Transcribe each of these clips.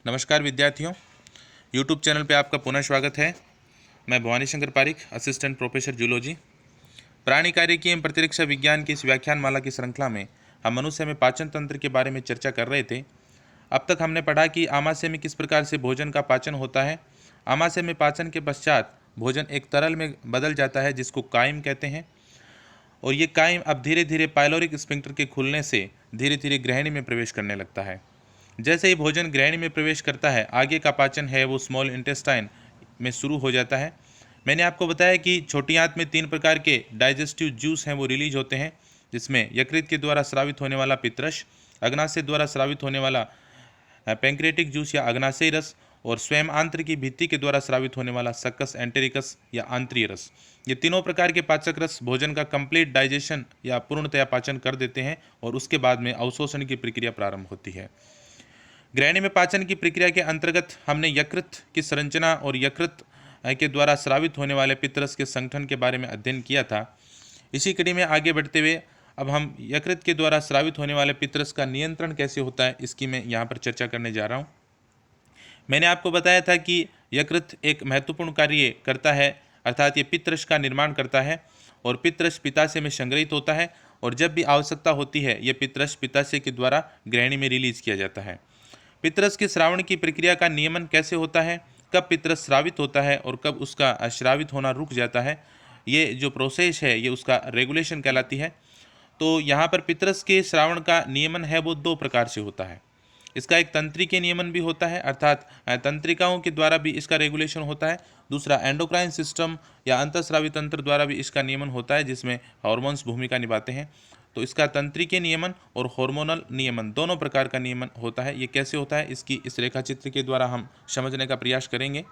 नमस्कार विद्यार्थियों, YouTube channel पे आपका पुनः स्वागत है। मैं Bhawani Shankar Pareek, assistant professor zoology. प्राणी कार्यकी एवं प्रतिरक्षा विज्ञान की इस व्याख्यानमाला की श्रृंखला में हम मनुष्य में पाचन तंत्र के बारे में चर्चा कर रहे थे। अब तक हमने पढ़ा कि आमाशय में किस प्रकार से भोजन का पाचन होता है। आमाशय में पाचन के पश्चात भोजन एक तरल में बदल जाता है जिसको काइम कहते हैं, और ये काइम अब धीरे धीरे पाइलोरिक स्फिंक्टर के खुलने से धीरे धीरे ग्रहणी में प्रवेश करने लगता है। जैसे ही भोजन ग्रहणी में प्रवेश करता है, आगे का पाचन है वो स्मॉल इंटेस्टाइन में शुरू हो जाता है। मैंने आपको बताया कि छोटी आंत में 3 प्रकार के डाइजेस्टिव जूस हैं वो रिलीज होते हैं, जिसमें यकृत के द्वारा स्रावित होने वाला पित्तरस, अग्नाशय द्वारा स्रावित होने वाला पैंक्रेटिक जूस या अग्नाशयी रस, और स्वयं आंत्र की भित्ति के द्वारा स्रावित होने वाला सक्कस एंटेरिकस या आंत्रीय रस। ये तीनों प्रकार के पाचक रस भोजन का कंप्लीट डाइजेशन या पूर्णतया पाचन कर देते हैं और उसके बाद में अवशोषण की प्रक्रिया प्रारंभ होती है। ग्रहणी में पाचन की प्रक्रिया के अंतर्गत हमने यकृत की संरचना और यकृत के द्वारा स्रावित होने वाले पित्तरस के संगठन के बारे में अध्ययन किया था। इसी कड़ी में आगे बढ़ते हुए अब हम यकृत के द्वारा स्रावित होने वाले पित्तरस का नियंत्रण कैसे होता है इसकी मैं यहाँ पर चर्चा करने जा रहा हूँ। मैंने आपको बताया था कि यकृत एक महत्वपूर्ण कार्य करता है, अर्थात ये पित्तरस का निर्माण करता है और पित्तरस पित्ताशय में संग्रहित होता है, और जब भी आवश्यकता होती है यह पित्तरस पित्ताशय के द्वारा ग्रहणी में रिलीज किया जाता है। पित्तरस के श्रावण की प्रक्रिया का नियमन कैसे होता है, कब पित्तरस स्रावित होता है और कब उसका अश्रावित होना रुक जाता है, ये जो प्रोसेस है ये उसका रेगुलेशन कहलाती है। तो यहाँ पर पित्तरस के श्रावण का नियमन है वो 2 प्रकार से होता है। इसका एक तंत्रिकीय नियमन भी होता है, अर्थात तंत्रिकाओं के द्वारा भी इसका रेगुलेशन होता है। दूसरा एंडोक्राइन सिस्टम या अंतःस्रावी तंत्र द्वारा भी इसका नियमन होता है, जिसमें हार्मोन्स भूमिका निभाते हैं। तो इसका तंत्रिकीय नियमन और हार्मोनल नियमन दोनों प्रकार का नियमन होता है। ये कैसे होता है इसकी इस रेखाचित्र के द्वारा हम समझने का प्रयास करेंगे।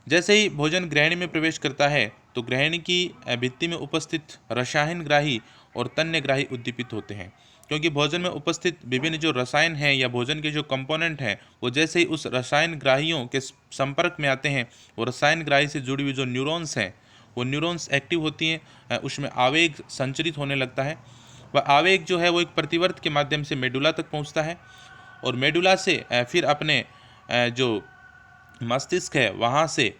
जैसे ही भोजन ग्रहणी में प्रवेश करता है तो ग्रहणी की भित्ति में उपस्थित रसायनग्राही और तन्यग्राही उद्दीपित होते हैं, क्योंकि भोजन में उपस्थित विभिन्न जो रसायन हैं या भोजन के जो कंपोनेंट हैं वो जैसे ही उस रसायन ग्राहियों के संपर्क में आते हैं, वो रसायन ग्राही से जुड़ी हुई जो न्यूरॉन्स हैं वो न्यूरॉन्स एक्टिव होती हैं, उसमें आवेग संचरित होने लगता है। वह आवेग जो है वो एक प्रतिवर्त के माध्यम से मेडुला तक पहुंचता है, और मेडुला से फिर अपने जो मस्तिष्क है वहाँ से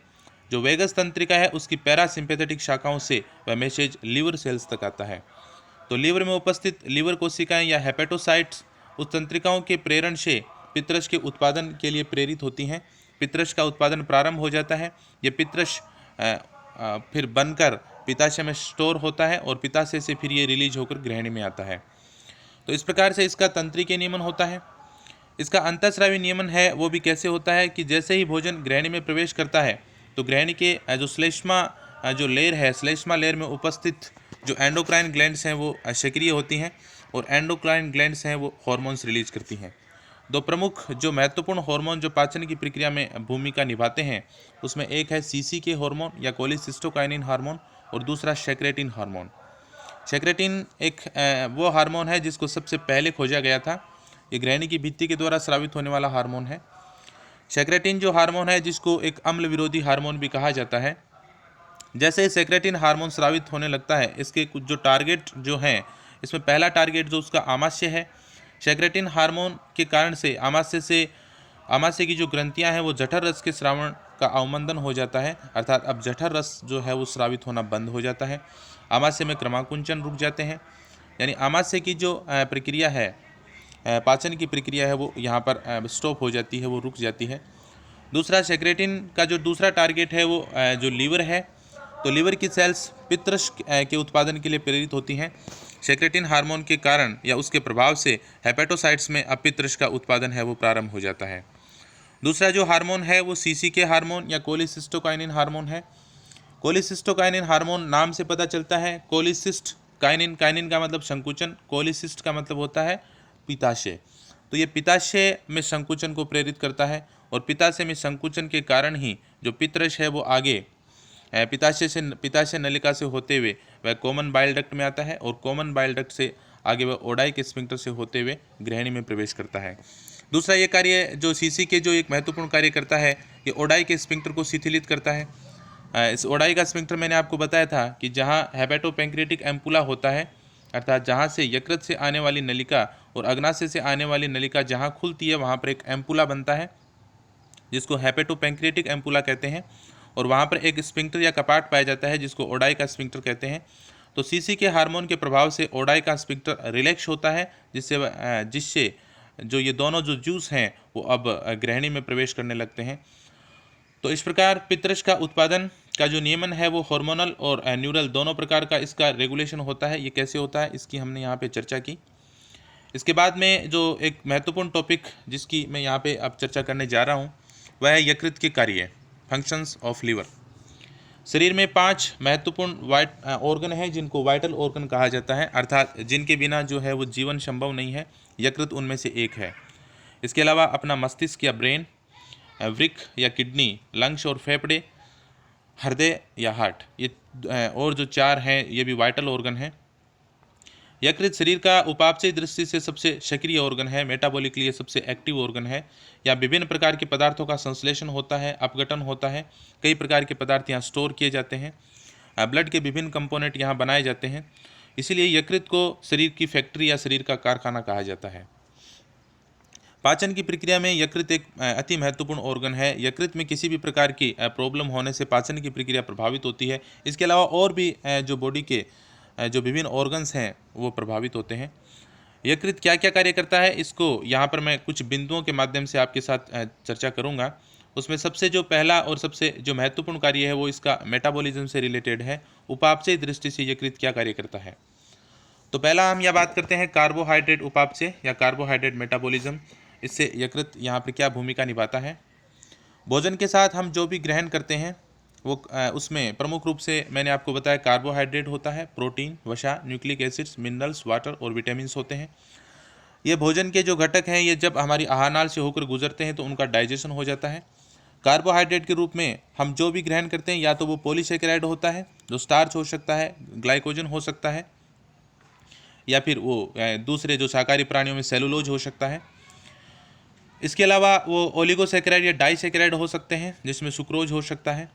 जो वेगस तंत्रिका है उसकी पैरासिम्पैथेटिक शाखाओं से वह मैसेज लीवर सेल्स तक आता है। तो लीवर में उपस्थित लीवर कोशिकाएं या हेपेटोसाइट्स उस तंत्रिकाओं के प्रेरण से पित्तरस के उत्पादन के लिए प्रेरित होती हैं। पित्तरस का उत्पादन प्रारंभ हो जाता है। ये पित्तरस फिर बनकर पित्ताशय में स्टोर होता है और पित्ताशय से फिर ये रिलीज होकर ग्रहणी में आता है। तो इस प्रकार से इसका तंत्रिकीय नियमन होता है। इसका अंतःस्रावी नियमन है वो भी कैसे होता है कि जैसे ही भोजन ग्रहणी में प्रवेश करता है तो ग्रहणी के जो श्लेष्मा जो लेयर है, श्लेष्मा लेयर में उपस्थित जो एंडोक्राइन ग्लैंड्स हैं वो सक्रिय होती हैं, और एंडोक्राइन ग्लैंड्स हैं वो हार्मोन्स रिलीज करती हैं। 2 प्रमुख जो महत्वपूर्ण हार्मोन जो पाचन की प्रक्रिया में भूमिका निभाते हैं उसमें एक है सीसी के हार्मोन या कोलिसिस्टोकाइनिन हार्मोन, और दूसरा सेक्रेटिन हार्मोन। सेक्रेटिन एक वो हार्मोन है जिसको सबसे पहले खोजा गया था। ये ग्रहणी की भित्ति के द्वारा स्रावित होने वाला हार्मोन है। सेक्रेटिन जो हार्मोन है जिसको एक अम्ल विरोधी हार्मोन भी कहा जाता है, जैसे ही सेक्रेटिन हार्मोन स्रावित होने लगता है इसके कुछ जो टारगेट जो हैं, इसमें पहला टारगेट जो उसका आमाशय है। सेक्रेटिन हार्मोन के कारण से आमाशय की जो ग्रंथियां हैं वो जठर रस के श्रावण का अवमंदन हो जाता है, अर्थात अब जठर रस जो है वो स्रावित होना बंद हो जाता है। आमाशय में क्रमाकुंचन रुक जाते हैं, यानी आमाशय की जो प्रक्रिया है, पाचन की प्रक्रिया है वो यहाँ पर स्टॉप हो जाती है, वो रुक जाती है। दूसरा सेक्रेटिन का जो दूसरा टारगेट है वो जो लीवर है, तो लीवर की सेल्स पित्तरस के उत्पादन के लिए प्रेरित होती हैं। सेक्रेटिन हार्मोन के कारण या उसके प्रभाव से हेपेटोसाइट्स में अब पित्तरस का उत्पादन है वो प्रारंभ हो जाता है। दूसरा जो हार्मोन है वो सीसी के हार्मोन या कोलिसिस्टोकाइनिन हार्मोन है। कोलिसिस्टोकाइनिन हार्मोन नाम से पता चलता है, कोलिसिस्ट काइनिन, काइनिन का मतलब संकुचन, कोलिसिस्ट का मतलब होता है पित्ताशय। तो ये पित्ताशय में संकुचन को प्रेरित करता है, और पित्ताशय में संकुचन के कारण ही जो पित्तरस है वो आगे पित्ताशय नलिका से होते हुए वह कॉमन बाइल डक्ट में आता है, और कॉमन बाइल डक्ट से आगे वह ओडाइक स्फिंक्टर से होते हुए ग्रहणी में प्रवेश करता है। दूसरा ये कार्य जो सीसी के जो एक महत्वपूर्ण कार्य करता है, ये ओडाइक स्फिंक्टर को शिथिलित करता है। इस ओडाइक स्फिंक्टर मैंने आपको बताया था कि जहाँ हेपेटोपेंक्रेटिक एम्पुला होता है, अर्थात जहाँ से यकृत से आने वाली नलिका और अग्नाशय से आने वाली नलिका जहाँ खुलती है वहाँ पर एक एम्पुला बनता है, जिसको हेपेटोपैंक्रियाटिक एम्पुला कहते हैं, और वहाँ पर एक स्फिंक्टर या कपाट पाया जाता है जिसको ओडाई का स्फिंक्टर कहते हैं। तो सीसी के हार्मोन के प्रभाव से ओडाई का स्फिंक्टर रिलैक्स होता है, जिससे जो ये दोनों जो जूस हैं वो अब ग्रहणी में प्रवेश करने लगते हैं। तो इस प्रकार पित्तरस का उत्पादन का जो नियमन है वो हार्मोनल और न्यूरल दोनों प्रकार का इसका रेगुलेशन होता है। ये कैसे होता है इसकी हमने यहाँ पे चर्चा की। इसके बाद में जो एक महत्वपूर्ण टॉपिक जिसकी मैं यहाँ पे अब चर्चा करने जा रहा हूँ वह है यकृत के कार्य, फंक्शंस ऑफ लीवर। शरीर में 5 महत्वपूर्ण ऑर्गन हैं जिनको वाइटल ऑर्गन कहा जाता है, अर्थात जिनके बिना जो है वो जीवन संभव नहीं है। यकृत उनमें से एक है। इसके अलावा अपना मस्तिष्क या ब्रेन, वृक्क या किडनी, लंग्स और फेफड़े, हृदय या हार्ट, ये और जो 4 हैं ये भी वाइटल ऑर्गन हैं। यकृत शरीर का उपापचय दृष्टि से सबसे सक्रिय ऑर्गन है, मेटाबॉलिकली ये सबसे एक्टिव ऑर्गन है। या विभिन्न प्रकार के पदार्थों का संश्लेषण होता है, अपघटन होता है, कई प्रकार के पदार्थ यहाँ स्टोर किए जाते हैं, ब्लड के विभिन्न कंपोनेंट यहाँ बनाए जाते हैं। इसीलिए यकृत को शरीर की फैक्ट्री या शरीर का कारखाना कहा जाता है। पाचन की प्रक्रिया में यकृत एक अति महत्वपूर्ण ऑर्गन है। यकृत में किसी भी प्रकार की प्रॉब्लम होने से पाचन की प्रक्रिया प्रभावित होती है। इसके अलावा और भी जो बॉडी के जो विभिन्न ऑर्गन्स हैं वो प्रभावित होते हैं। यकृत क्या क्या कार्य करता है इसको यहाँ पर मैं कुछ बिंदुओं के माध्यम से आपके साथ चर्चा करूँगा। उसमें सबसे जो पहला और सबसे जो महत्वपूर्ण कार्य है वो इसका मेटाबॉलिज्म से रिलेटेड है। उपापचय दृष्टि से यकृत क्या कार्य करता है। तो पहला हम यह बात करते हैं कार्बोहाइड्रेट उपापचय या कार्बोहाइड्रेट मेटाबॉलिज्म। इससे यकृत यहाँ पर क्या भूमिका निभाता है। भोजन के साथ हम जो भी ग्रहण करते हैं वो उसमें प्रमुख रूप से मैंने आपको बताया कार्बोहाइड्रेट होता है, प्रोटीन, वसा, न्यूक्लिक एसिड्स, मिनरल्स, वाटर और विटामिन्स होते हैं। ये भोजन के जो घटक हैं ये जब हमारी आहार नाल से होकर गुजरते हैं तो उनका डाइजेशन हो जाता है। कार्बोहाइड्रेट के रूप में हम जो भी ग्रहण करते हैं या तो वो पॉलीसेकेराइड होता है जो स्टार्च हो सकता है, ग्लाइकोजन हो सकता है, या फिर वो दूसरे जो शाकाहारी प्राणियों में सेलुलोज हो सकता है। इसके अलावा वो ओलिगोसेकेराइड या डाइसेकेराइड हो सकते हैं जिसमें सुक्रोज हो सकता है।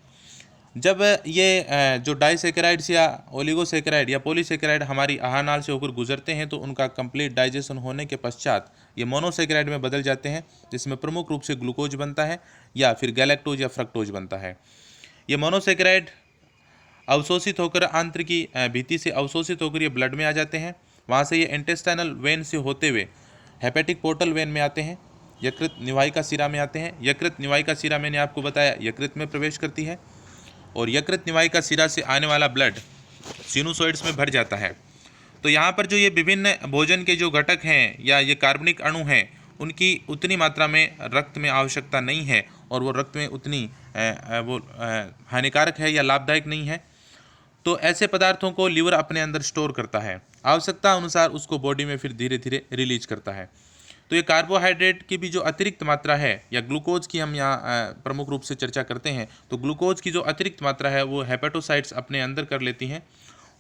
जब ये जो डाइसेकेराइड्स या ओलिगोसेकेराइड या पॉलीसेकेराइड हमारी आहार नाल से होकर गुजरते हैं तो उनका कंप्लीट डाइजेशन होने के पश्चात ये मोनोसेकेराइड में बदल जाते हैं जिसमें प्रमुख रूप से ग्लूकोज बनता है या फिर गैलेक्टोज या फ्रक्टोज बनता है। ये मोनोसेकेराइड अवशोषित होकर आंत्र की भित्ति से अवशोषित होकर ये ब्लड में आ जाते हैं। वहाँ से ये इंटेस्टाइनल वेन से होते हुए हेपेटिक पोर्टल वेन में आते हैं, यकृत निवाहिका शिरा में आते हैं। यकृत निवाहिका शिरा मैंने आपको बताया यकृत में प्रवेश करती है और यकृत निवाहिका शिरा से आने वाला ब्लड सिनुसॉइड्स में भर जाता है। तो यहाँ पर जो ये विभिन्न भोजन के जो घटक हैं या ये कार्बनिक अणु हैं उनकी उतनी मात्रा में रक्त में आवश्यकता नहीं है और वो रक्त में उतनी हानिकारक है या लाभदायक नहीं है। तो ऐसे पदार्थों को लीवर अपने अंदर स्टोर करता है, आवश्यकता अनुसार उसको बॉडी में फिर धीरे धीरे रिलीज करता है। तो ये कार्बोहाइड्रेट की भी जो अतिरिक्त मात्रा है या ग्लूकोज की हम यहाँ प्रमुख रूप से चर्चा करते हैं तो ग्लूकोज की जो अतिरिक्त मात्रा है वो हेपेटोसाइट्स अपने अंदर कर लेती हैं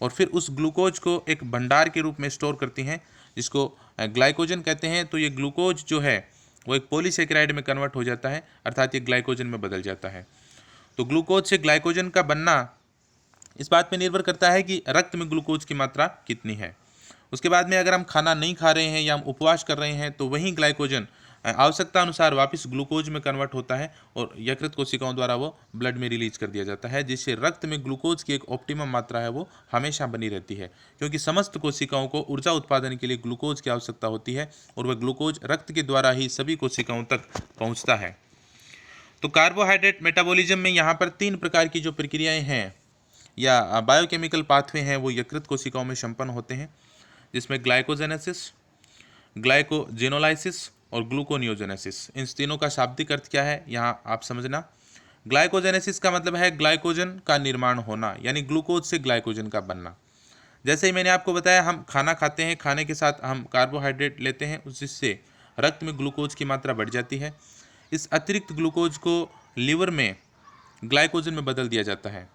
और फिर उस ग्लूकोज को एक भंडार के रूप में स्टोर करती हैं जिसको ग्लाइकोजन कहते हैं। तो ये ग्लूकोज जो है वो एक पॉलीसेकेराइड में कन्वर्ट हो जाता है, अर्थात ये ग्लाइकोजन में बदल जाता है। तो ग्लूकोज से ग्लाइकोजन का बनना इस बात पर निर्भर करता है कि रक्त में ग्लूकोज की मात्रा कितनी है। उसके बाद में अगर हम खाना नहीं खा रहे हैं या हम उपवास कर रहे हैं तो वही ग्लाइकोजन आवश्यकता अनुसार वापस ग्लूकोज में कन्वर्ट होता है और यकृत कोशिकाओं द्वारा वो ब्लड में रिलीज कर दिया जाता है, जिससे रक्त में ग्लूकोज की एक ऑप्टिमम मात्रा है वो हमेशा बनी रहती है, क्योंकि समस्त कोशिकाओं को ऊर्जा उत्पादन के लिए ग्लूकोज की आवश्यकता होती है और वह ग्लूकोज रक्त के द्वारा ही सभी कोशिकाओं तक पहुँचता है। तो कार्बोहाइड्रेट मेटाबॉलिज्म में यहाँ पर 3 प्रकार की जो प्रक्रियाएँ हैं या बायोकेमिकल पाथवे हैं वो यकृत कोशिकाओं में संपन्न होते हैं, जिसमें ग्लाइकोजेनेसिस, ग्लाइकोजेनोलाइसिस और ग्लूकोनियोजेनेसिस। इन तीनों का शाब्दिक अर्थ क्या है यहाँ आप समझना। ग्लाइकोजेनेसिस का मतलब है ग्लाइकोजन का निर्माण होना, यानी ग्लूकोज से ग्लाइकोजन का बनना। जैसे ही मैंने आपको बताया हम खाना खाते हैं, खाने के साथ हम कार्बोहाइड्रेट लेते हैं, जिससे रक्त में ग्लूकोज की मात्रा बढ़ जाती है। इस अतिरिक्त ग्लूकोज को लीवर में ग्लाइकोजन में बदल दिया जाता है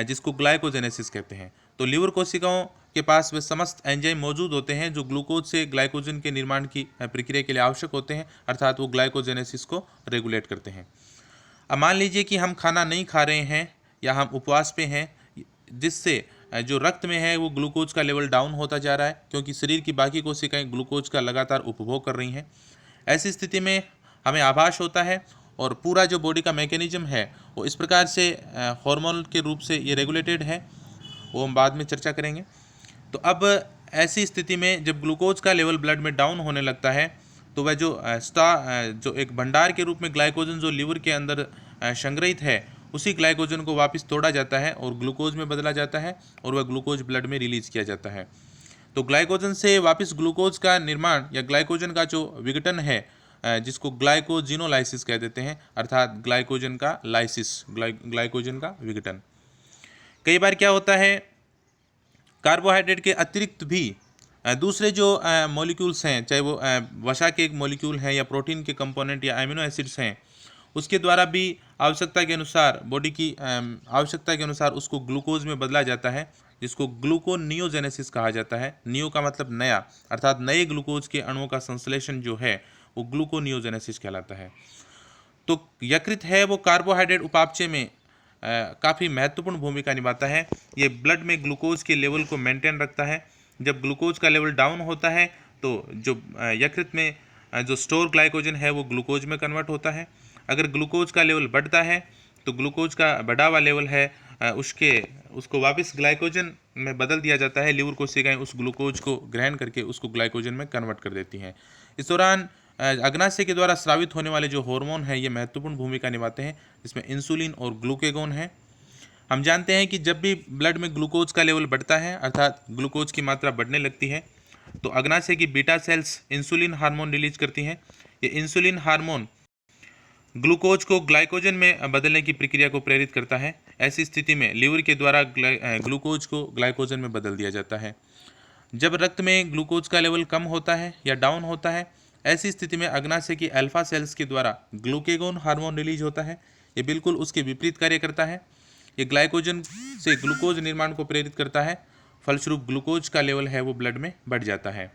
जिसको ग्लाइकोजेनेसिस कहते हैं। तो लीवर कोशिकाओं के पास वे समस्त एंजाइम मौजूद होते हैं जो ग्लूकोज से ग्लाइकोजन के निर्माण की प्रक्रिया के लिए आवश्यक होते हैं, अर्थात वो ग्लाइकोजेनेसिस को रेगुलेट करते हैं। अब मान लीजिए कि हम खाना नहीं खा रहे हैं या हम उपवास पे हैं, जिससे जो रक्त में है वो ग्लूकोज का लेवल डाउन होता जा रहा है, क्योंकि शरीर की बाकी कोशिकाएं ग्लूकोज का लगातार उपभोग कर रही हैं। ऐसी स्थिति में हमें आभास होता है और पूरा जो बॉडी का मैकेनिज्म है वो इस प्रकार से हार्मोन के रूप से ये रेगुलेटेड है, वो हम बाद में चर्चा करेंगे। तो अब ऐसी स्थिति में जब ग्लूकोज का लेवल ब्लड में डाउन होने लगता है तो वह जो एक भंडार के रूप में ग्लाइकोजन जो लीवर के अंदर संग्रहित है, उसी ग्लाइकोजन को वापस तोड़ा जाता है और ग्लूकोज में बदला जाता है और वह ग्लूकोज ब्लड में रिलीज किया जाता है। तो ग्लाइकोजन से वापस ग्लूकोज का निर्माण या ग्लाइकोजन का जो विघटन है, जिसको ग्लाइकोजिनोलाइसिस कह देते हैं, अर्थात ग्लाइकोजन का लाइसिस, ग्लाइकोजन का विघटन। कई बार क्या होता है, कार्बोहाइड्रेट के अतिरिक्त भी दूसरे जो मॉलिक्यूल्स हैं, चाहे वो वसा के एक मॉलिक्यूल हैं या प्रोटीन के कंपोनेंट या अमीनो एसिड्स हैं, उसके द्वारा भी आवश्यकता के अनुसार बॉडी की आवश्यकता के अनुसार उसको ग्लूकोज में बदला जाता है, जिसको ग्लूकोनियोजेनेसिस कहा जाता है। नियो का मतलब नया, अर्थात नए ग्लूकोज के अणुओं का संश्लेषण जो है वो ग्लूकोनियोजेनेसिस कहलाता है। तो यकृत है वो कार्बोहाइड्रेट उपापचय में काफ़ी महत्वपूर्ण भूमिका निभाता है। ये ब्लड में ग्लूकोज के लेवल को मेंटेन रखता है। जब ग्लूकोज का लेवल डाउन होता है तो जो यकृत में जो स्टोर ग्लाइकोजन है वो ग्लूकोज में कन्वर्ट होता है। अगर ग्लूकोज का लेवल बढ़ता है तो ग्लूकोज का बढ़ा हुआ लेवल है उसको वापस ग्लाइकोजन में बदल दिया जाता है। लीवर कोशिकाएं उस ग्लूकोज को ग्रहण करके उसको ग्लाइकोजन में कन्वर्ट कर देती हैं। इस दौरान अग्नाशय के द्वारा स्रावित होने वाले जो हार्मोन हैं ये महत्वपूर्ण भूमिका निभाते हैं, जिसमें इंसुलिन और ग्लूकेगोन है। हम जानते हैं कि जब भी ब्लड में ग्लूकोज का लेवल बढ़ता है, अर्थात ग्लूकोज की मात्रा बढ़ने लगती है, तो अग्नाशय की beta cells insulin hormone release करती हैं। ये इंसुलिन हार्मोन ग्लूकोज को ग्लाइकोजन में बदलने की प्रक्रिया को प्रेरित करता है। ऐसी स्थिति में लीवर के द्वारा ग्लूकोज को ग्लाइकोजन में बदल दिया जाता है। जब रक्त में ग्लूकोज का लेवल कम होता है या डाउन होता है, ऐसी स्थिति में अग्नाशय की अल्फा सेल्स के द्वारा ग्लूकेगोन हार्मोन रिलीज होता है। ये बिल्कुल उसके विपरीत कार्य करता है। ये ग्लाइकोजन से ग्लूकोज निर्माण को प्रेरित करता है, फलस्वरूप ग्लूकोज का लेवल है वो ब्लड में बढ़ जाता है।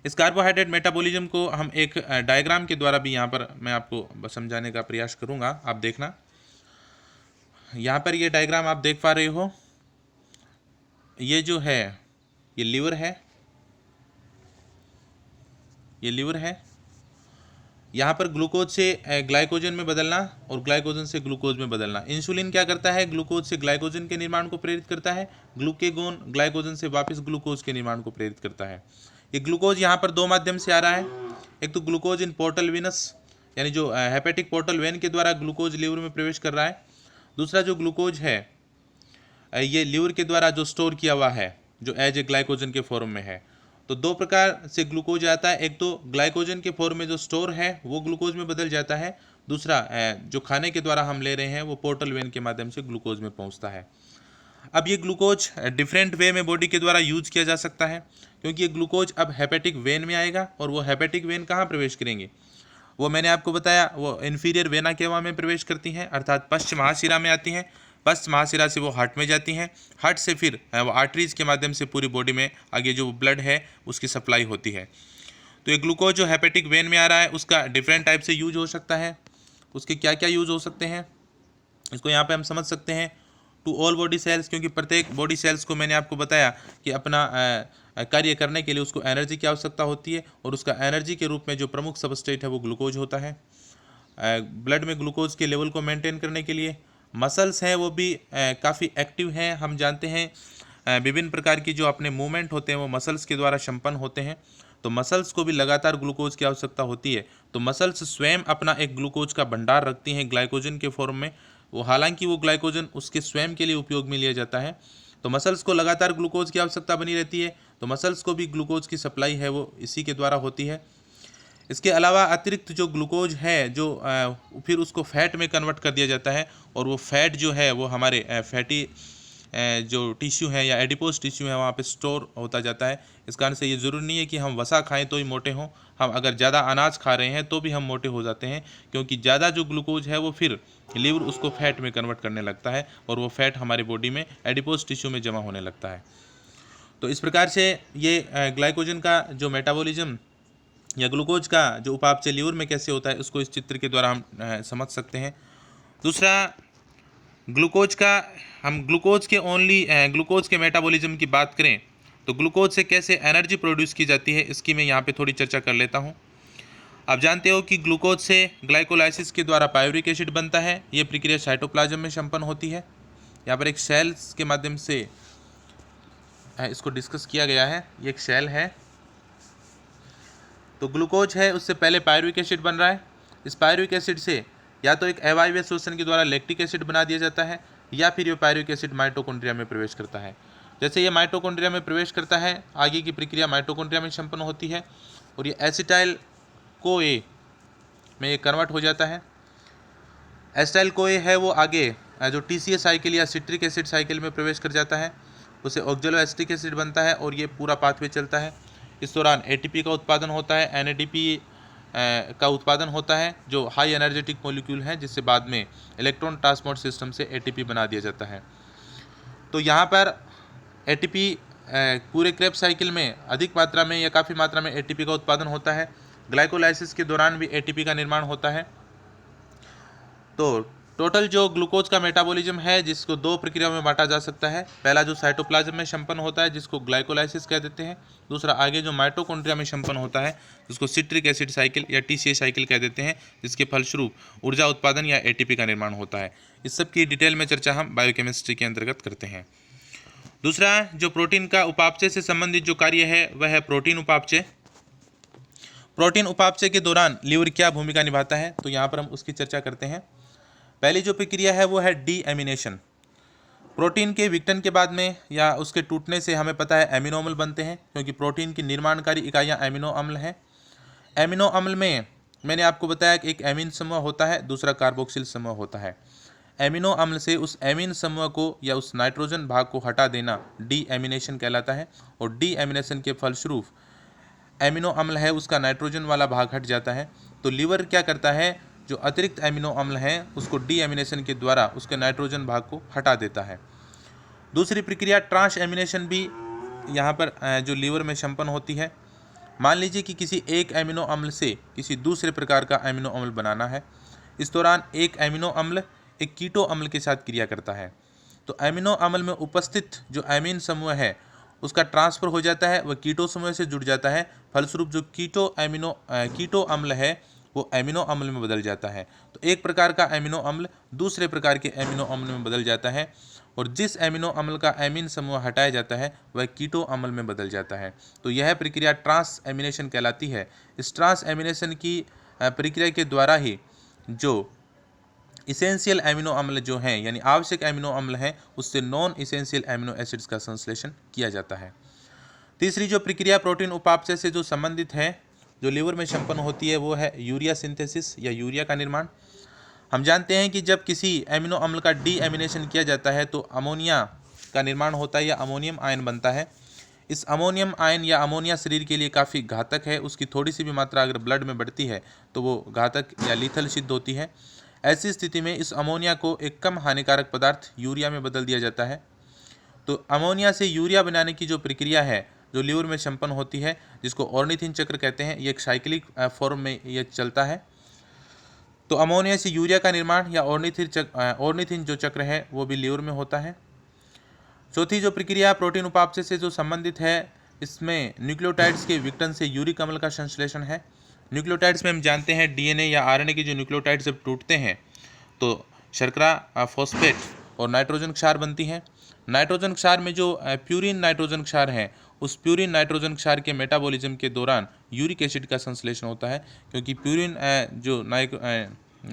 इस कार्बोहाइड्रेट मेटाबॉलिज्म को हम एक डायग्राम के द्वारा भी यहाँ पर मैं आपको समझाने का प्रयास करूँगा। आप देखना, यहाँ पर ये डायग्राम आप देख पा रहे हो। ये जो है ये लीवर है, ये लीवर है। यहाँ पर ग्लूकोज से ग्लाइकोजन में बदलना और ग्लाइकोजन से ग्लूकोज में बदलना। इंसुलिन क्या करता है, ग्लूकोज से ग्लाइकोजन के निर्माण को प्रेरित करता है। ग्लूकेगोन ग्लाइकोजन से वापस ग्लूकोज के निर्माण को प्रेरित करता है। ये ग्लूकोज यहाँ पर दो माध्यम से आ रहा है। एक तो ग्लूकोज इन पोर्टल वेनस, यानी जो हेपेटिक पोर्टल वेन के द्वारा ग्लूकोज लीवर में प्रवेश कर रहा है। दूसरा जो ग्लूकोज है ये लीवर के द्वारा जो स्टोर किया हुआ है, जो एज ए ग्लाइकोजन के फॉर्म में है। तो दो प्रकार से ग्लूकोज आता है। एक तो ग्लाइकोजन के फॉर्म में जो स्टोर है वो ग्लूकोज में बदल जाता है। दूसरा जो खाने के द्वारा हम ले रहे हैं वो पोर्टल वेन के माध्यम से ग्लूकोज में पहुंचता है। अब ये ग्लूकोज डिफरेंट वे में बॉडी के द्वारा यूज किया जा सकता है, क्योंकि ये ग्लूकोज अब हेपेटिक वेन में आएगा। और वो हेपेटिक वेन कहाँ प्रवेश करेंगे, वो मैंने आपको बताया, वो इन्फीरियर वेना केवा में प्रवेश करती हैं, अर्थात पश्च महाशिरा में आती हैं। पश्च महाशिरा से वो हार्ट में जाती हैं। हार्ट से फिर वो आर्टरीज के माध्यम से पूरी बॉडी में आगे जो ब्लड है उसकी सप्लाई होती है। तो ये ग्लूकोज जो हेपेटिक वेन में आ रहा है उसका डिफरेंट टाइप से यूज हो सकता है। उसके क्या क्या यूज हो सकते हैं इसको यहाँ पे हम समझ सकते हैं। टू ऑल बॉडी सेल्स, क्योंकि प्रत्येक बॉडी सेल्स को मैंने आपको बताया कि अपना कार्य करने के लिए उसको एनर्जी की आवश्यकता होती है, और उसका एनर्जी के रूप में जो प्रमुख सबस्ट्रेट है वो ग्लूकोज होता है। ब्लड में ग्लूकोज के लेवल को मेंटेन करने के लिए मसल्स हैं वो भी काफ़ी एक्टिव हैं। हम जानते हैं विभिन्न प्रकार की जो अपने मूवमेंट होते हैं वो मसल्स के द्वारा संपन्न होते हैं। तो मसल्स को भी लगातार ग्लूकोज की आवश्यकता होती है। तो मसल्स स्वयं अपना एक ग्लूकोज का भंडार रखती हैं ग्लाइकोजन के फॉर्म में। वो हालांकि वो ग्लाइकोजन उसके स्वयं के लिए उपयोग में लिया जाता है। तो मसल्स को लगातार ग्लूकोज की आवश्यकता बनी रहती है। तो मसल्स को भी ग्लूकोज की सप्लाई है वो इसी के द्वारा होती है। इसके अलावा अतिरिक्त जो ग्लूकोज है जो फिर उसको फैट में कन्वर्ट कर दिया जाता है, और वो फैट जो है वो हमारे फैटी जो टिश्यू है या एडिपोज टिश्यू है वहाँ पे स्टोर होता जाता है। इस कारण से ये ज़रूरी नहीं है कि हम वसा खाएं तो ही मोटे हों। हम अगर ज़्यादा अनाज खा रहे हैं तो भी हम मोटे हो जाते हैं, क्योंकि ज़्यादा जो ग्लूकोज है वो फिर लीवर उसको फैट में कन्वर्ट करने लगता है, और वो फैट हमारी बॉडी में एडिपोज टिश्यू में जमा होने लगता है। तो इस प्रकार से ये ग्लाइकोजन का जो मेटाबॉलिज्म या ग्लूकोज का जो उपापचय लीवर में कैसे होता है उसको इस चित्र के द्वारा हम समझ सकते हैं। दूसरा, ग्लूकोज का हम ग्लूकोज के मेटाबॉलिज्म की बात करें तो ग्लूकोज से कैसे एनर्जी प्रोड्यूस की जाती है इसकी मैं यहाँ पे थोड़ी चर्चा कर लेता हूँ। आप जानते हो कि ग्लूकोज से ग्लाइकोलाइसिस के द्वारा पायरुविक एसिड बनता है। यह प्रक्रिया साइटोप्लाज्म में संपन्न होती है। यहाँ पर एक सेल्स के माध्यम से इसको डिस्कस किया गया है। ये एक सेल है, तो ग्लूकोज है, उससे पहले पायरुविक एसिड बन रहा है। इस पायरुविक एसिड से या तो एक अवायवीय शोषण के द्वारा लैक्टिक एसिड बना दिया जाता है, या फिर ये पायरुविक एसिड माइटोकॉन्ड्रिया में प्रवेश करता है। जैसे ये माइटोकॉन्ड्रिया में प्रवेश करता है, आगे की प्रक्रिया माइटोकॉन्ड्रिया में संपन्न होती है और ये एसिटाइल कोए में ये कन्वर्ट हो जाता है। एसिटाइल कोए है वो आगे जो TCA साइकिल या सिट्रिक एसिड साइकिल में प्रवेश कर जाता है, उसे ऑक्जेलो एसिटिक एसिड बनता है और ये पूरा पाथवे चलता है। इस दौरान ATP का उत्पादन होता है, NADP का उत्पादन होता है, जो हाई एनर्जेटिक मॉलिक्यूल है, जिससे बाद में इलेक्ट्रॉन ट्रांसपोर्ट सिस्टम से ATP बना दिया जाता है। तो यहाँ पर ATP पूरे क्रेब्स साइकिल में अधिक मात्रा में या काफ़ी मात्रा में ATP का उत्पादन होता है। ग्लाइकोलाइसिस के दौरान भी ATP का निर्माण होता है। तो टोटल जो ग्लूकोज का मेटाबॉलिज्म है, जिसको दो प्रक्रियाओं में बांटा जा सकता है। पहला जो साइटोप्लाज्म में संपन्न होता है, जिसको ग्लाइकोलाइसिस कह देते हैं। दूसरा आगे जो माइटोकॉन्ड्रिया में संपन्न होता है, जिसको सिट्रिक एसिड साइकिल या TCA साइकिल कह देते हैं, जिसके फलस्वरूप ऊर्जा उत्पादन या ATP का निर्माण होता है। इस सब की डिटेल में चर्चा हम बायोकेमिस्ट्री के अंतर्गत करते हैं। दूसरा जो प्रोटीन का उपापचय से संबंधित जो कार्य है वह है प्रोटीन उपापचय। प्रोटीन उपापचय के दौरान लीवर क्या भूमिका निभाता है, तो यहाँ पर हम उसकी चर्चा करते हैं। पहली जो प्रक्रिया है वो है डीएमिनेशन। प्रोटीन के विघटन के बाद में या उसके टूटने से हमें पता है एमिनो अम्ल बनते हैं, क्योंकि प्रोटीन की निर्माणकारी इकाइयाँ एमिनो अम्ल हैं। एमिनो अम्ल में मैंने आपको बताया कि एक एमीन समूह होता है, दूसरा कार्बोक्सिल समूह होता है। एमिनो अम्ल से उस एमीन समूह को या उस नाइट्रोजन भाग को हटा देना डीएमिनेशन कहलाता है, और डीएमिनेशन के फलस्वरूप एमिनो अम्ल है उसका नाइट्रोजन वाला भाग हट जाता है। तो लीवर क्या करता है, जो अतिरिक्त एमिनो अम्ल हैं उसको डीएमिनेशन के द्वारा उसके नाइट्रोजन भाग को हटा देता है। दूसरी प्रक्रिया ट्रांस एमिनेशन भी यहाँ पर जो लीवर में संपन्न होती है। मान लीजिए कि किसी एक एमिनो अम्ल से किसी दूसरे प्रकार का एमिनो अम्ल बनाना है। इस दौरान एक एमिनो अम्ल एक कीटो अम्ल के साथ क्रिया करता है, तो एमिनो अम्ल में उपस्थित जो एमीन समूह है उसका ट्रांसफर हो जाता है, वह कीटो समूह से जुड़ जाता है। फलस्वरूप जो कीटो अम्ल है वो एमिनो अम्ल में बदल जाता है। तो एक प्रकार का एमिनो अम्ल दूसरे प्रकार के एमिनो अम्ल में बदल जाता है, और जिस एमिनो अम्ल का एमीन समूह हटाया जाता है वह कीटो अम्ल में बदल जाता है। तो यह प्रक्रिया ट्रांस एमिनेशन कहलाती है। इस ट्रांस एमिनेशन की प्रक्रिया के द्वारा ही जो इसेंशियल एमिनो अम्ल जो हैं यानी आवश्यक एमिनो अम्ल हैं उससे नॉन इसेंशियल एमिनो एसिड्स का संश्लेषण किया जाता है। तीसरी जो प्रक्रिया प्रोटीन उपापचय से जो संबंधित है, जो लीवर में संपन्न होती है, वो है यूरिया सिंथेसिस या यूरिया का निर्माण। हम जानते हैं कि जब किसी एमिनो अम्ल का डीएमिनेशन किया जाता है तो अमोनिया का निर्माण होता है या अमोनियम आयन बनता है। इस अमोनियम आयन या अमोनिया शरीर के लिए काफ़ी घातक है। उसकी थोड़ी सी भी मात्रा अगर ब्लड में बढ़ती है तो वो घातक या लीथल सिद्ध होती है। ऐसी स्थिति में इस अमोनिया को एक कम हानिकारक पदार्थ यूरिया में बदल दिया जाता है। तो अमोनिया से यूरिया बनाने की जो प्रक्रिया है जो लीवर में संपन्न होती है, जिसको ऑर्निथिन चक्र कहते हैं, ये एक साइक्लिक फॉर्म में ये चलता है। तो अमोनिया से यूरिया का निर्माण या ऑर्निथिन जो चक्र है वो भी लीवर में होता है। चौथी जो प्रक्रिया प्रोटीन उपापचय से जो संबंधित है, इसमें न्यूक्लियोटाइड्स के विघटन से यूरिक अम्ल का संश्लेषण है। न्यूक्लियोटाइड्स में हम जानते हैं डीएनए या आरएनए के जो न्यूक्लियोटाइड्स जब टूटते हैं तो शर्करा फॉस्फेट और नाइट्रोजन क्षार बनती हैं। नाइट्रोजन क्षार में जो प्यूरिन नाइट्रोजन क्षार है, उस प्यूरिन नाइट्रोजन क्षार के मेटाबॉलिज्म के दौरान यूरिक एसिड का संश्लेषण होता है, क्योंकि प्यूरिन जो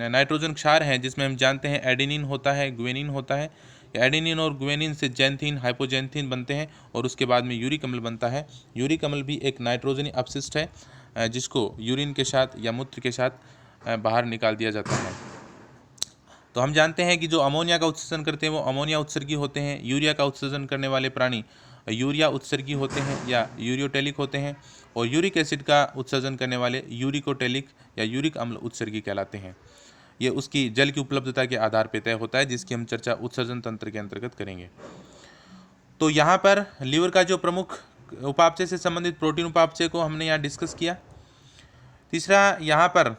नाइट्रोजन क्षार है जिसमें हम जानते हैं एडेनिन होता है, ग्वेनिन होता है। एडेनिन और ग्वेनिन से जैंथीन हाइपोजैंथीन बनते हैं और उसके बाद में यूरिक अम्ल बनता है। यूरिक अम्ल भी एक नाइट्रोजनी अपशिष्ट है जिसको यूरिन के साथ या मूत्र के साथ बाहर निकाल दिया जाता है। तो हम जानते हैं कि जो अमोनिया का उत्सर्जन करते हैं वो अमोनिया उत्सर्गी होते हैं। यूरिया का उत्सर्जन करने वाले प्राणी यूरिया उत्सर्गी होते हैं या यूरियोटेलिक होते हैं, और यूरिक एसिड का उत्सर्जन करने वाले यूरिकोटेलिक या यूरिक अम्ल उत्सर्गी कहलाते हैं। ये उसकी जल की उपलब्धता के आधार पर तय होता है, जिसकी हम चर्चा उत्सर्जन तंत्र के अंतर्गत करेंगे। तो यहाँ पर लीवर का जो प्रमुख उपापचय से संबंधित प्रोटीन उपापचय को हमने यहाँ डिस्कस किया। तीसरा यहाँ पर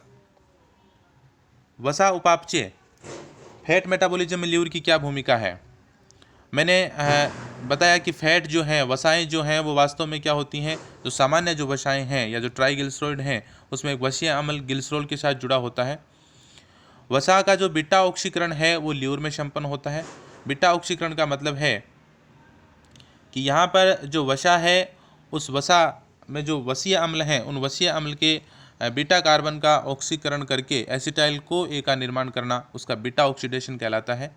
वसा उपापचय, फैट मेटाबॉलिज्म में लीवर की क्या भूमिका है। मैंने बताया कि फैट जो है, वसाएं जो हैं, वो वास्तव में क्या होती हैं, जो सामान्य जो वसाएं हैं या जो ट्राइग्लिसराइड हैं, उसमें एक वसीय अम्ल ग्लिसरॉल के साथ जुड़ा होता है। वसा का जो बीटा ऑक्सीकरण है वो लीवर में संपन्न होता है। बीटा ऑक्सीकरण का मतलब है कि यहाँ पर जो वसा है, उस वसा में जो वसीय अम्ल हैं, उन वसीय अम्ल के बीटा कार्बन का ऑक्सीकरण करके एसिटाइल को ए का निर्माण करना, उसका बीटा ऑक्सीडेशन कहलाता है।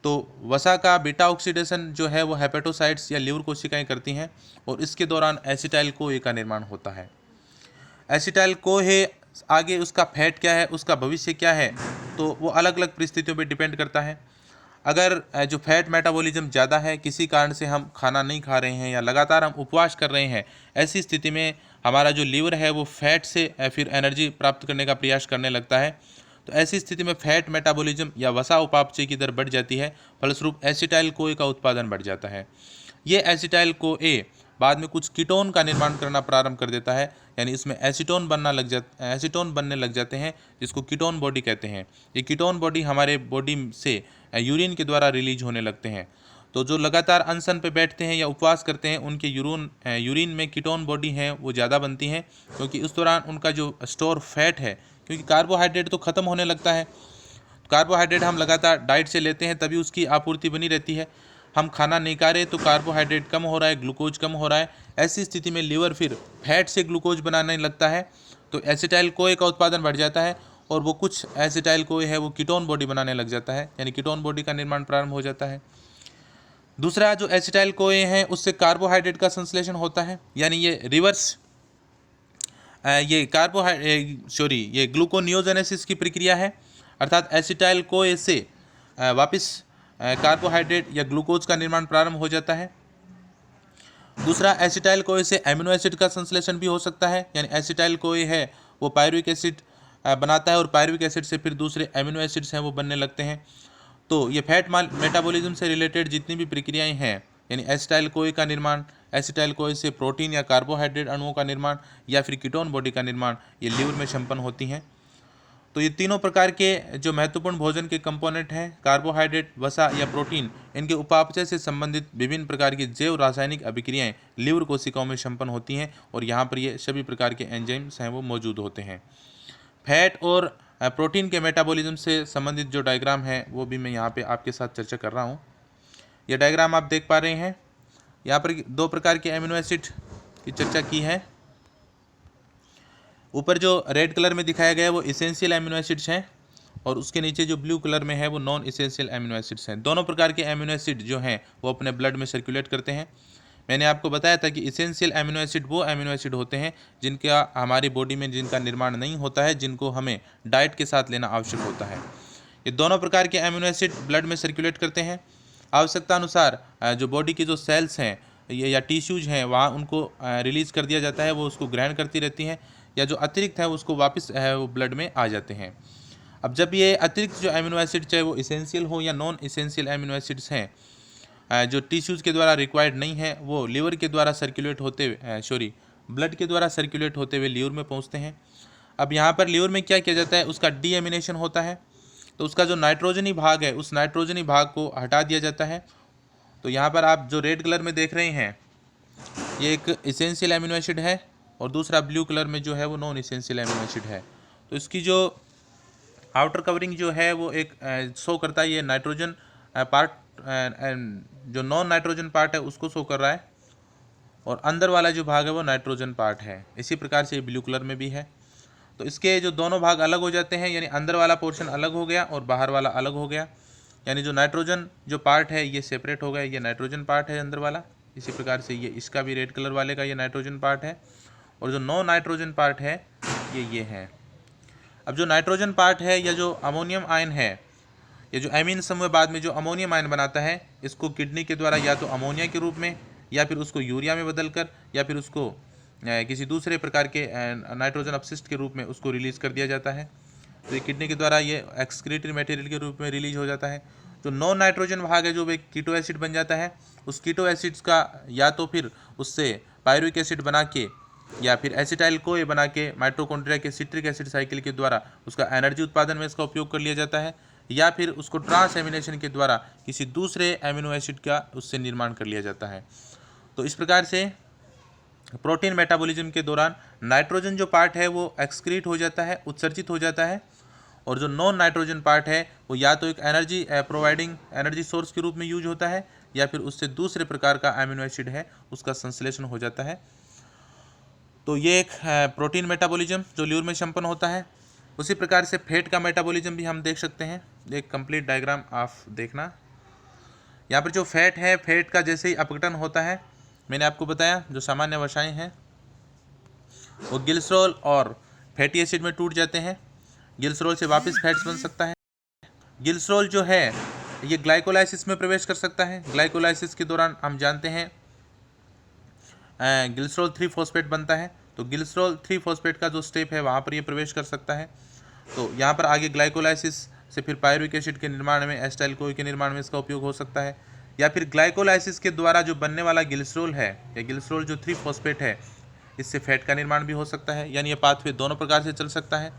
तो वसा का बीटा ऑक्सीडेशन जो है वो हेपेटोसाइट्स या लीवर कोशिकाएं करती हैं और इसके दौरान एसिटाइल को ए का निर्माण होता है। एसिटाइल को है, आगे उसका फैट क्या है, उसका भविष्य क्या है, तो वो अलग अलग परिस्थितियों पे डिपेंड करता है। अगर जो फैट मेटाबॉलिज्म ज़्यादा है, किसी कारण से हम खाना नहीं खा रहे हैं या लगातार हम उपवास कर रहे हैं, ऐसी स्थिति में हमारा जो लीवर है वो फैट से फिर एनर्जी प्राप्त करने का प्रयास करने लगता है। तो ऐसी स्थिति में फैट मेटाबॉलिज्म या वसा उपापचय की दर बढ़ जाती है, फलस्वरूप एसिटाइल को ए का उत्पादन बढ़ जाता है। ये एसिटाइल को ए बाद में कुछ कीटोन का निर्माण करना प्रारंभ कर देता है, यानी इसमें एसीटोन बनने लग जाते हैं, जिसको कीटोन बॉडी कहते हैं। ये कीटोन बॉडी हमारे बॉडी से यूरिन के द्वारा रिलीज होने लगते हैं। तो जो लगातार अनशन पे बैठते हैं या उपवास करते हैं, उनके यूरिन में कीटोन बॉडी हैं वो ज़्यादा बनती हैं, क्योंकि उस दौरान उनका जो स्टोर फैट है, क्योंकि कार्बोहाइड्रेट तो ख़त्म होने लगता है। कार्बोहाइड्रेट हम लगातार डाइट से लेते हैं तभी उसकी आपूर्ति बनी रहती है। हम खाना नहीं खा रहे तो कार्बोहाइड्रेट कम हो रहा है, ग्लूकोज कम हो रहा है। ऐसी स्थिति में लीवर फिर फैट से ग्लूकोज बनाने लगता है, तो एसिटाइल कोए का उत्पादन बढ़ जाता है और वो कुछ एसिटाइल कोए है वो कीटोन बॉडी बनाने लग जाता है, यानी कीटोन बॉडी का निर्माण प्रारंभ हो जाता है। दूसरा जो एसिटाइल कोए हैं उससे कार्बोहाइड्रेट का संश्लेषण होता है, यानी ये रिवर्स ये ग्लूकोनियोजेनेसिस की प्रक्रिया है, अर्थात एसिटाइल कोए से वापस कार्बोहाइड्रेट या ग्लूकोज का निर्माण प्रारंभ हो जाता है। दूसरा, एसिटाइल कोए से एमिनो एसिड का संश्लेषण भी हो सकता है, यानी एसिटाइल कोए है वो पायरुविक एसिड बनाता है और पायरुविक एसिड से फिर दूसरे एमिनो एसिड्स हैं वो बनने लगते हैं। तो ये फैट मेटाबॉलिज्म से रिलेटेड जितनी भी प्रक्रियाएं हैं, यानी एसिटाइल कोए का निर्माण, एसिटाइल कोए से प्रोटीन या कार्बोहाइड्रेट अणुओं का निर्माण या फिर कीटोन बॉडी का निर्माण, ये लीवर में संपन्न होती हैं। तो ये तीनों प्रकार के जो महत्वपूर्ण भोजन के कंपोनेंट हैं, कार्बोहाइड्रेट, वसा या प्रोटीन, इनके उपापचय से संबंधित विभिन्न प्रकार की जैव रासायनिक अभिक्रियाएं लीवर कोशिकाओं में संपन्न होती हैं और यहाँ पर ये सभी प्रकार के एंजाइम्स हैं वो मौजूद होते हैं। फैट और प्रोटीन के मेटाबॉलिज्म से संबंधित जो डायग्राम है वो भी मैं यहाँ पे आपके साथ चर्चा कर रहा हूँ। ये डायग्राम आप देख पा रहे हैं, यहाँ पर दो प्रकार के एमिनो एसिड की चर्चा की है। ऊपर जो रेड कलर में दिखाया गया है वो इसेंशियल एमिनो एसिड्स हैं और उसके नीचे जो ब्लू कलर में है वो नॉन इसेंशियल एमिनो एसिड्स हैं। दोनों प्रकार के एमिनो एसिड जो हैं वो अपने ब्लड में सर्कुलेट करते हैं। मैंने आपको बताया था कि इसेंशियल एमिनो एसिड वो एमिनो एसिड होते हैं जिनका हमारी बॉडी में जिनका निर्माण नहीं होता है, जिनको हमें डाइट के साथ लेना आवश्यक होता है। ये दोनों प्रकार के एमिनो एसिड ब्लड में सर्कुलेट करते हैं। आवश्यकता अनुसार जो बॉडी की जो सेल्स हैं या टिश्यूज हैं वहाँ उनको रिलीज़ कर दिया जाता है, वो उसको ग्रहण करती रहती हैं, या जो अतिरिक्त है उसको वापस है वो ब्लड में आ जाते हैं। अब जब ये अतिरिक्त जो एमिनो एसिड चाहे वो इसेंशियल हो या नॉन इसेंशियल एमिनो एसिड्स हैं, जो टिश्यूज़ के द्वारा रिक्वायर्ड नहीं है, वो लिवर के द्वारा सर्कुलेट होते हुए ब्लड के द्वारा सर्कुलेट होते हुए लिवर में पहुंचते हैं। अब यहाँ पर लिवर में क्या किया जाता है, उसका डीएमिनेशन होता है, तो उसका जो नाइट्रोजनी भाग है उस नाइट्रोजनी भाग को हटा दिया जाता है। तो यहाँ पर आप जो रेड कलर में देख रहे हैं ये एक इसेंशियल एमिनो एसिड है और दूसरा ब्लू कलर में जो है वो नॉन इसेंशियल एमिनो एसिड है। तो इसकी जो आउटर कवरिंग जो है वो एक शो करता है, ये नाइट्रोजन पार्ट, जो नॉन नाइट्रोजन पार्ट है उसको शो कर रहा है और अंदर वाला जो भाग है वो नाइट्रोजन पार्ट है। इसी प्रकार से ये ब्लू कलर में भी है। तो इसके जो दोनों भाग अलग हो जाते हैं, यानी अंदर वाला पोर्शन अलग हो गया और बाहर वाला अलग हो गया, यानी जो नाइट्रोजन जो पार्ट है ये सेपरेट हो गया, ये नाइट्रोजन पार्ट है अंदर वाला। इसी प्रकार से ये इसका भी रेड कलर वाले का ये नाइट्रोजन पार्ट है और जो नॉन नाइट्रोजन पार्ट है ये है। अब जो नाइट्रोजन पार्ट है या जो अमोनियम आयन है, ये जो एमीन समूह बाद में जो अमोनियम आयन बनाता है, इसको किडनी के द्वारा या तो अमोनिया के रूप में या फिर उसको यूरिया में बदलकर या फिर उसको किसी दूसरे प्रकार के नाइट्रोजन अपशिष्ट के रूप में उसको रिलीज़ कर दिया जाता है। तो ये किडनी के द्वारा ये एक्सक्रीटरी मटेरियल के रूप में रिलीज हो जाता है। जो नॉन नाइट्रोजन भाग है जो एक कीटो एसिड बन जाता है, उस कीटो एसिड्स का या तो फिर उससे पायरुविक एसिड बना के या फिर एसिटाइल कोए बना के माइटोकॉन्ड्रिया के सिट्रिक एसिड साइकिल के द्वारा उसका एनर्जी उत्पादन में इसका उपयोग कर लिया जाता है, या फिर उसको ट्रांसएमिनेशन के द्वारा किसी दूसरे एमिनो एसिड का उससे निर्माण कर लिया जाता है। तो इस प्रकार से प्रोटीन मेटाबॉलिज्म के दौरान नाइट्रोजन जो पार्ट है वो एक्सक्रीट हो जाता है, उत्सर्जित हो जाता है, और जो नॉन नाइट्रोजन पार्ट है वो या तो एक एनर्जी प्रोवाइडिंग एनर्जी सोर्स के रूप में यूज होता है, या फिर उससे दूसरे प्रकार का एमिनो एसिड है उसका संश्लेषण हो जाता है। तो ये एक प्रोटीन मेटाबॉलिज्म जो ल्यूर में संपन्न होता है। उसी प्रकार से फैट का मेटाबॉलिज्म भी हम देख सकते हैं। एक कंप्लीट डायग्राम आप देखना। यहाँ पर जो फैट है, फैट का जैसे ही अपघटन होता है, मैंने आपको बताया जो सामान्य वसाएं हैं वो ग्लिसरॉल और फैटी एसिड में टूट जाते हैं। ग्लिसरॉल से वापस फैट्स बन सकता है। ग्लिसरॉल जो है ये ग्लाइकोलाइसिस में प्रवेश कर सकता है। ग्लाइकोलाइसिस के दौरान हम जानते हैं ग्लिसरॉल 3 फॉस्फेट बनता है। तो ग्लिसरॉल 3 फॉस्फेट का जो स्टेप है वहाँ पर ये प्रवेश कर सकता है। तो यहाँ पर आगे ग्लाइकोलाइसिस से फिर पायरुविक एसिड के निर्माण में, एसिटाइल कोई के निर्माण में इसका उपयोग हो सकता है, या फिर ग्लाइकोलाइसिस के द्वारा जो बनने वाला ग्लिसरॉल है या ग्लिसरॉल जो 3 फॉस्फेट है इससे फैट का निर्माण भी हो सकता है। यानी ये पाथवे दोनों प्रकार से चल सकता है।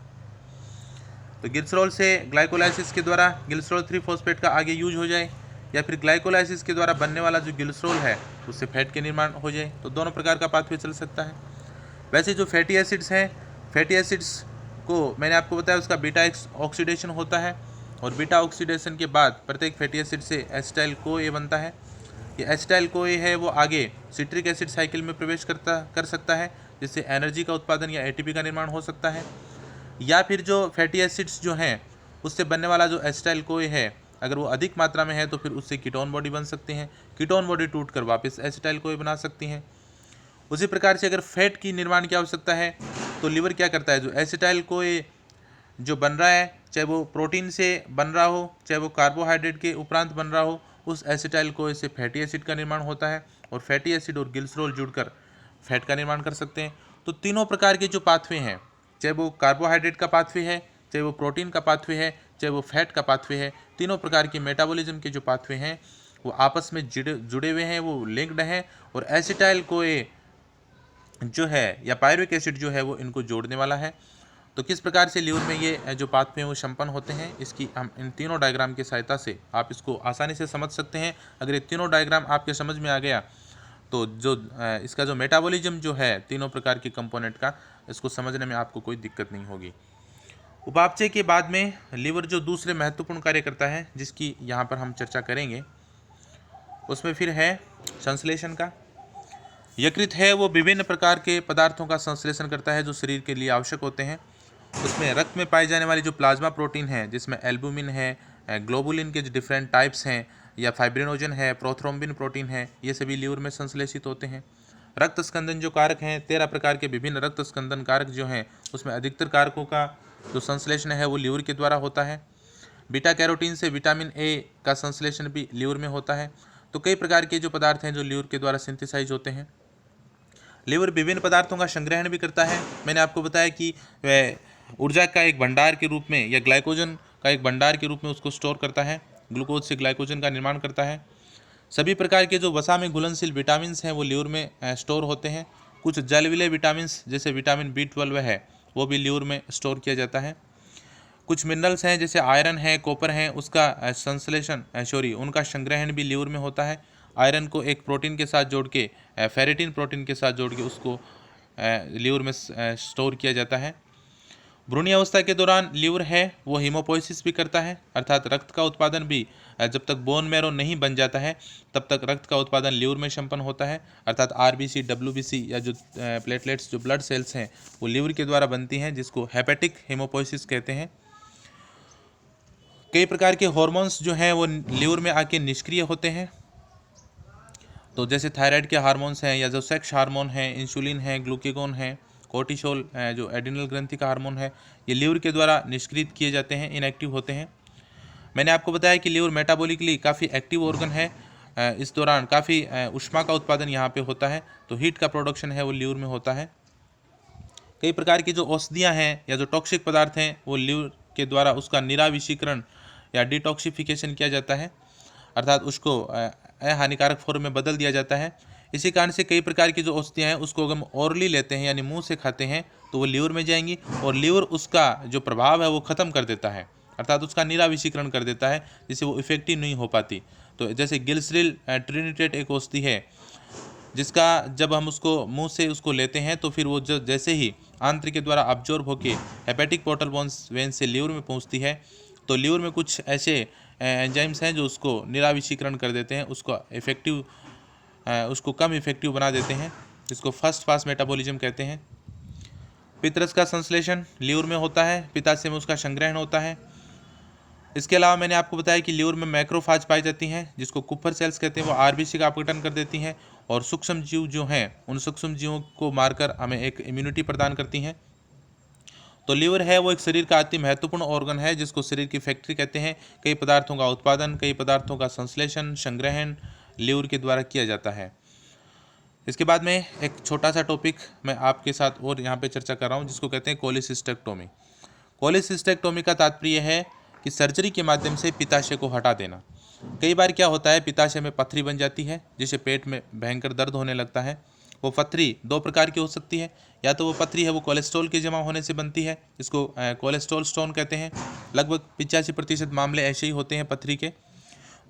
तो ग्लिसरॉल से ग्लाइकोलाइसिस के द्वारा ग्लिसरॉल 3 फॉस्फेट का आगे यूज हो जाए, या फिर ग्लाइकोलाइसिस के द्वारा बनने वाला जो ग्लिसरॉल है उससे फैट के निर्माण हो जाए। तो दोनों प्रकार का पाथवे चल सकता है। वैसे जो फैटी एसिड्स हैं, फैटी एसिड्स को मैंने आपको बताया उसका बीटा ऑक्सीडेशन होता है, और बीटा ऑक्सीडेशन के बाद प्रत्येक फैटी एसिड से एसिटाइल कोए बनता है। ये एसिटाइल कोए है वो आगे सिट्रिक एसिड साइकिल में प्रवेश कर सकता है, जिससे एनर्जी का उत्पादन या एटीपी का निर्माण हो सकता है। या फिर जो फैटी एसिड्स जो हैं उससे बनने वाला जो एसिटाइल कोए है अगर वो अधिक मात्रा में है तो फिर उससे कीटोन बॉडी बन सकती हैं। कीटोन बॉडी टूटकर वापस एसिटाइल कोए बना सकती हैं। उसी प्रकार से अगर फैट की निर्माण की आवश्यकता है तो लीवर क्या करता है, जो एसिटाइल कोए जो बन रहा है चाहे वो प्रोटीन से बन रहा हो चाहे वो कार्बोहाइड्रेट के उपरांत बन रहा हो, उस एसिटाइल कोए से फैटी एसिड का निर्माण होता है, और फैटी एसिड और ग्लिसरॉल जुड़कर फैट का निर्माण कर सकते हैं। तो तीनों प्रकार के जो पाथवे हैं, चाहे वो कार्बोहाइड्रेट का पाथवे है, चाहे वो प्रोटीन का पाथवे है, चाहे वो फैट का पाथवे है, तीनों प्रकार के मेटाबॉलिज्म के जो पाथवे हैं वो आपस में जुड़े हुए हैं, वो लिंक्ड हैं, और एसिटाइल कोए जो है या पायरुविक एसिड जो है वो इनको जोड़ने वाला है। तो किस प्रकार से लीवर में ये जो पाथवे हैं वो संपन्न होते हैं, इसकी हम इन तीनों डायग्राम की सहायता से आप इसको आसानी से समझ सकते हैं। अगर ये तीनों डायग्राम आपके समझ में आ गया तो जो इसका जो मेटाबॉलिज्म जो है तीनों प्रकार के कंपोनेंट का, इसको समझने में आपको कोई दिक्कत नहीं होगी। उपापचय के बाद में लीवर जो दूसरे महत्वपूर्ण कार्य करता है जिसकी यहाँ पर हम चर्चा करेंगे, उसमें फिर है संश्लेषण का। यकृत है वो विभिन्न प्रकार के पदार्थों का संश्लेषण करता है जो शरीर के लिए आवश्यक होते हैं। उसमें रक्त में पाई जाने वाली जो प्लाज्मा प्रोटीन है जिसमें एल्बुमिन है, ग्लोबुलिन के जो डिफरेंट टाइप्स हैं, या फाइब्रिनोजन है, प्रोथ्रोम्बिन प्रोटीन है, ये सभी लीवर में संश्लेषित होते हैं। रक्त स्कंदन जो कारक हैं, 13 प्रकार के विभिन्न रक्त स्कंदन कारक जो हैं उसमें अधिकतर कारकों का जो संश्लेषण है वो लीवर के द्वारा होता है। बीटा कैरोटीन से विटामिन ए का संश्लेषण भी लीवर में होता है। तो कई प्रकार के जो पदार्थ हैं जो लीवर के द्वारा सिंथेसाइज होते हैं। लीवर विभिन्न पदार्थों का संग्रहण भी करता है। मैंने आपको बताया कि वह ऊर्जा का एक भंडार के रूप में या ग्लाइकोजन का एक भंडार के रूप में उसको स्टोर करता है। ग्लूकोज से ग्लाइकोजन का निर्माण करता है। सभी प्रकार के जो वसा में घुलनशील विटामिन हैं वो लीवर में स्टोर होते हैं। कुछ जल विलय विटामिन जैसे विटामिन B12 है वो भी लीवर में स्टोर किया जाता है। कुछ मिनरल्स हैं जैसे आयरन है, कॉपर है, उसका संश्लेषण उनका संग्रहण भी लीवर में होता है। आयरन को एक प्रोटीन के साथ जोड़ के फेरिटिन प्रोटीन के साथ जोड़ के उसको लीवर में स्टोर किया जाता है। भ्रूणीय अवस्था के दौरान लीवर है वो हीमोपोइसिस भी करता है, अर्थात रक्त का उत्पादन भी जब तक बोन मैरो नहीं बन जाता है तब तक रक्त का उत्पादन लीवर में संपन्न होता है, अर्थात RBC, WBC या जो प्लेटलेट्स जो ब्लड सेल्स हैं वो लीवर के द्वारा बनती हैं, जिसको हेपेटिक हीमोपोइसिस कहते हैं। कई प्रकार के हॉर्मोन्स जो हैं वो लीवर में आके निष्क्रिय होते हैं। तो जैसे थायराइड के हार्मोन्स हैं, या जो सेक्स हार्मोन है, इंसुलिन है, ग्लूकेगोन है, कोर्टिसोल जो एड्रिनल ग्रंथि का हार्मोन है, ये लीवर के द्वारा निष्क्रिय किए जाते हैं, इनएक्टिव होते हैं। मैंने आपको बताया कि लीवर मेटाबॉलिकली काफ़ी एक्टिव ऑर्गन है। इस दौरान काफ़ी ऊष्मा का उत्पादन यहाँ पे होता है, तो हीट का प्रोडक्शन है वो लीवर में होता है। कई प्रकार की जो औषधियाँ हैं या जो टॉक्सिक पदार्थ हैं वो लीवर के द्वारा उसका निराविषीकरण या डिटॉक्सिफिकेशन किया जाता है, अर्थात उसको हानिकारक फॉर्म में बदल दिया जाता है। इसी कारण से कई प्रकार की जो औषधियाँ हैं उसको अगर हम ओरली लेते हैं यानी मुंह से खाते हैं तो वो लीवर में जाएंगी, और लीवर उसका जो प्रभाव है वो ख़त्म कर देता है, अर्थात उसका निराविषीकरण कर देता है, जिससे वो इफेक्टिव नहीं हो पाती। तो जैसे गिलिसरील ट्रिनिटेट एक औषधि है जिसका जब हम उसको मुंह से उसको लेते हैं तो फिर वो जैसे ही आंत्र के द्वारा अब्जॉर्ब होके हेपेटिक पोर्टल वेन से लीवर में पहुंचती है, तो लीवर में कुछ ऐसे एंजाइम्स हैं जो उसको निराविषीकरण कर देते हैं, उसको कम इफेक्टिव बना देते हैं, जिसको फर्स्ट पास मेटाबॉलिज्म कहते हैं। पित्तरस का संश्लेषण लीवर में होता है, पित्ताशय में उसका संग्रहण होता है। इसके अलावा मैंने आपको बताया कि लीवर में मैक्रोफाज पाई जाती हैं, जिसको कुपर सेल्स कहते हैं, वो आरबीसी का अपघटन कर देती हैं और सूक्ष्म जीव जो हैं उन सूक्ष्म जीवों को मारकर हमें एक इम्यूनिटी प्रदान करती हैं। तो लीवर है वो एक शरीर का अति महत्वपूर्ण ऑर्गन है, जिसको शरीर की फैक्ट्री कहते हैं। कई पदार्थों का उत्पादन, कई पदार्थों का संश्लेषण, संग्रहण लीवर के द्वारा किया जाता है। इसके बाद में एक छोटा सा टॉपिक मैं आपके साथ और यहाँ पे चर्चा कर रहा हूँ, जिसको कहते हैं कोलिसिस्टेक्टोमी। कोलिसिस्टेक्टोमी का तात्पर्य है कि सर्जरी के माध्यम से पित्ताशय को हटा देना। कई बार क्या होता है, पित्ताशय में पथरी बन जाती है, जिससे पेट में भयंकर दर्द होने लगता है। वो पथरी दो प्रकार की हो सकती है, या तो वो पथरी है वो कोलेस्ट्रॉल के जमा होने से बनती है, जिसको कोलेस्ट्रॉल स्टोन कहते हैं। लगभग 85% मामले ऐसे ही होते हैं पथरी के।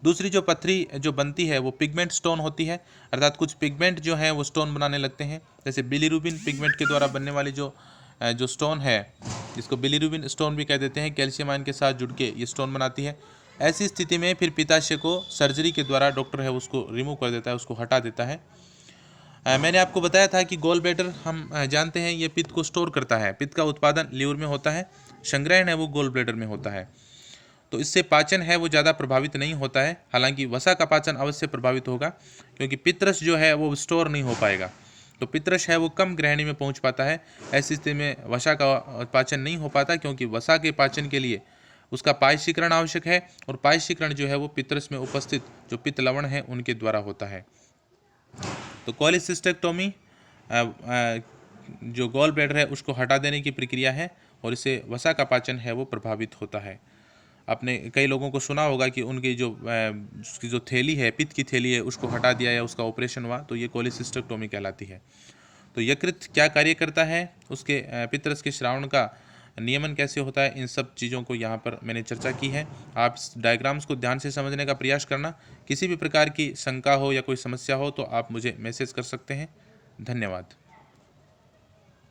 दूसरी जो पथरी जो बनती है वो पिगमेंट स्टोन होती है, अर्थात कुछ पिगमेंट जो है वो स्टोन बनाने लगते हैं। जैसे बिलीरुबिन पिगमेंट के द्वारा बनने वाली जो स्टोन है, जिसको बिलीरुबिन स्टोन भी कह देते हैं, कैल्शियम आयन के साथ जुड़ के ये स्टोन बनाती है। ऐसी स्थिति में फिर पित्ताशय को सर्जरी के द्वारा डॉक्टर है उसको रिमूव कर देता है, उसको हटा देता है। मैंने आपको बताया था कि गॉल ब्लैडर हम जानते हैं ये पित्त को स्टोर करता है। पित्त का उत्पादन लीवर में होता है, संग्रहण है वो गॉल ब्लैडर में होता है। तो इससे पाचन है वो ज़्यादा प्रभावित नहीं होता है। हालांकि वसा का पाचन अवश्य प्रभावित होगा, क्योंकि पित्तरस जो है वो स्टोर नहीं हो पाएगा। तो पित्तरस है वो कम ग्रहणी में पहुंच पाता है। ऐसी स्थिति में वसा का पाचन नहीं हो पाता, क्योंकि वसा के पाचन के लिए उसका पायशीकरण आवश्यक है, और पायशीकरण जो है वो पित्तरस में उपस्थित जो पित्त लवण है उनके द्वारा होता है। तो कोलिसिस्टेक्टोमी जो गॉल ब्लैडर है उसको हटा देने की प्रक्रिया है, और इससे वसा का पाचन है वो प्रभावित होता है। आपने कई लोगों को सुना होगा कि उनकी जो थैली है, पित्त की थैली है, उसको हटा दिया या उसका ऑपरेशन हुआ, तो ये कोलिसिस्टेक्टोमी कहलाती है। तो यकृत क्या कार्य करता है, उसके पित्तरस के श्रावण का नियमन कैसे होता है, इन सब चीज़ों को यहाँ पर मैंने चर्चा की है। आप इस डायग्राम्स को ध्यान से समझने का प्रयास करना। किसी भी प्रकार की शंका हो या कोई समस्या हो तो आप मुझे मैसेज कर सकते हैं। धन्यवाद।